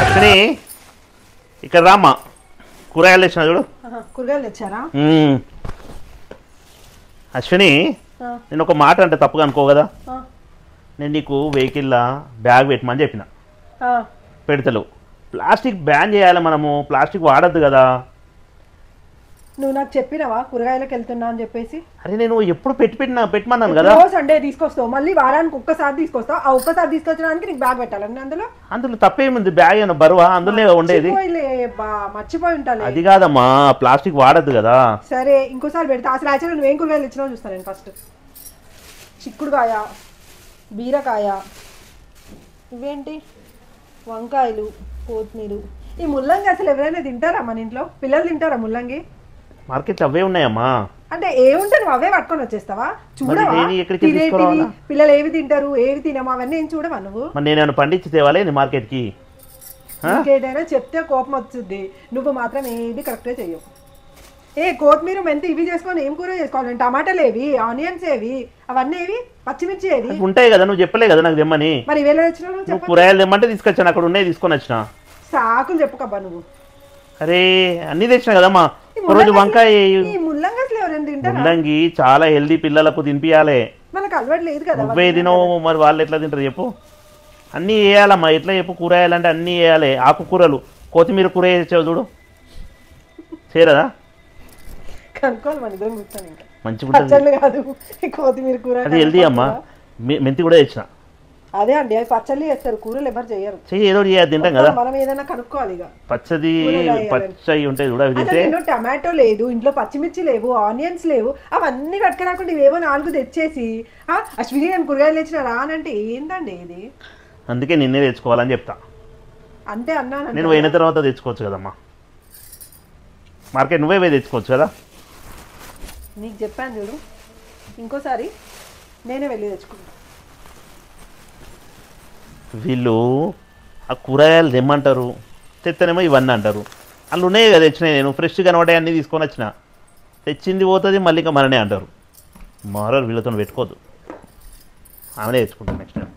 అశ్విని ఇక్కడ రామ్మా, కూరగాయలు తెచ్చిన చూడు. కూరగాయలు తెచ్చారా? అశ్విని, నేను ఒక మాట అంటే తప్పుగా అనుకో కదా. నేను నీకు వెహికల్లా బ్యాగ్ పెట్టమని చెప్పిన, పెడతలు. ప్లాస్టిక్ బ్యాన్ చేయాలి, మనము ప్లాస్టిక్ వాడద్దు కదా. నువ్వు నాకు చెప్పినావా కూరగాయలకు వెళ్తున్నా అని చెప్పేసి? అరే నేను ఎప్పుడు పెట్టమన్నాను కదా. సండే తీసుకొస్తావు, మళ్ళీ వారానికి ఒక్కసారి తీసుకొస్తావు. ఆ ఒక్కసారి తీసుకొచ్చడానికి నీకు బ్యాగ్ పెట్టాలని అందులో తప్పేముంది? బ్యాగ్ ఏమన్నా బరువా? అందులో ఉండేది మర్చిపోయి ఉంటాను. అది కాదమ్మా, ప్లాస్టిక్ వాడద్దు కదా. సరే ఇంకోసారి పెడతా. అసలు యాక్చువల్గా నువ్వేం కూరగాయలు ఇచ్చినావు చూస్తాను నేను. ఫస్ట్ చిక్కుడుకాయ, బీరకాయ, ఇవేంటి వంకాయలు, కొత్తిమీర. ఈ ముల్లంగి అసలు ఎవరైనా తింటారా మన ఇంట్లో? పిల్లలు తింటారా ముల్లంగి? మార్కెట్లో అవే ఉన్నాయమ్మా. అంటే ఏముంటే నువ్వు అవే పట్టుకొని వచ్చేస్తావా? చూడవా పిల్లలు ఏవి తింటారు ఏవి తినమా అవన్నీ ఏం చూడవా నువ్వు? నేను పండించి తేవాలి మార్కెట్కి. ఇంకేదైనా చెప్తే కోపం వస్తుంది. నువ్వు మాత్రం ఏది కరెక్ట్గా చెయ్యవు. కొత్తిమీర మెంతి ఇవి చేసుకొని ఏం కూర చేసుకోవాలి? టమాటాలు ఏవి, ఆనియన్స్ ఏవి, అవన్నీ ఏవి, పచ్చిమిర్చి ఏవి ఉంటాయి కదా. నువ్వు చెప్పలే కదా నాకు తెమ్మని. మరి ఇవేలా తెచ్చినావు? నువ్వు కూరగాయలు తెమ్మంటే తీసుకొచ్చాను, అక్కడ ఉన్నాయి తీసుకొని వచ్చిన. సాకులు చెప్పుకబ్బా నువ్వు. అరే అన్ని తెచ్చినా కదమ్మా. రోజు వంకాయ, ముల్లంగి చాలా హెల్దీ, పిల్లలకు తినిపియాలి. మనకు అలవాటు లేదు కదా. నువ్వే తినవు, మరి వాళ్ళు ఎట్లా తింటారు చెప్పు? అన్నీ వేయాలమ్మా. ఎట్లా చెప్పు? కూరగాయలు అంటే అన్నీ వేయాలి. ఆకుకూరలు, కొత్తిమీర కూర వేసావు చూడు, చేరదా? కనుక్కోవాలి మన ఇద్దరం కూర్చొని. ఇంకా మంచిగా కాదు కొత్తిమీర కూర, అది హెల్దీ అమ్మా. మెంతి కూడా తెచ్చిన. అదే అండి, అవి పచ్చళ్ళు చేస్తారు, కూరలు ఎవరు చేయరు. ఏదో తింటాం కదా మనం. ఏదైనా కనుక్కోవాలి. ఇక పచ్చడి ఉంటాయి చూడ. టమాటో లేదు ఇంట్లో, పచ్చిమిర్చి లేవు, ఆనియన్స్ లేవు, అవన్నీ కట్టుకురాకుండా ఇవేవో 4 తెచ్చేసి అశ్విని నేను కూరగాయలు తెచ్చిన రానంటే ఏందండి ఇది? అందుకే నిన్నే తెచ్చుకోవాలని చెప్తా. అంతే అన్నాను. నేను పోయిన తర్వాత తెచ్చుకోవచ్చు కదమ్మా. మార్కెట్ నువ్వే పోయి తెచ్చుకోవచ్చు కదా. నీకు చెప్పాను చూడు, ఇంకోసారి నేనే వెళ్ళి తెచ్చుకుంటా. వీళ్ళు ఆ కూరగాయలు తెమ్మంటారు, తెత్తనేమో ఇవన్నీ అంటారు. వాళ్ళు ఉన్నాయి కదా తెచ్చినాయి. నేను ఫ్రెష్ కనబడే అన్నీ తీసుకొని వచ్చిన. తెచ్చింది పోతుంది, మళ్ళీ ఇంకా మననే అంటారు. మారో వీళ్ళతో పెట్టుకోవద్దు, ఆమెనే తెచ్చుకుంటాను నెక్స్ట్ టైం.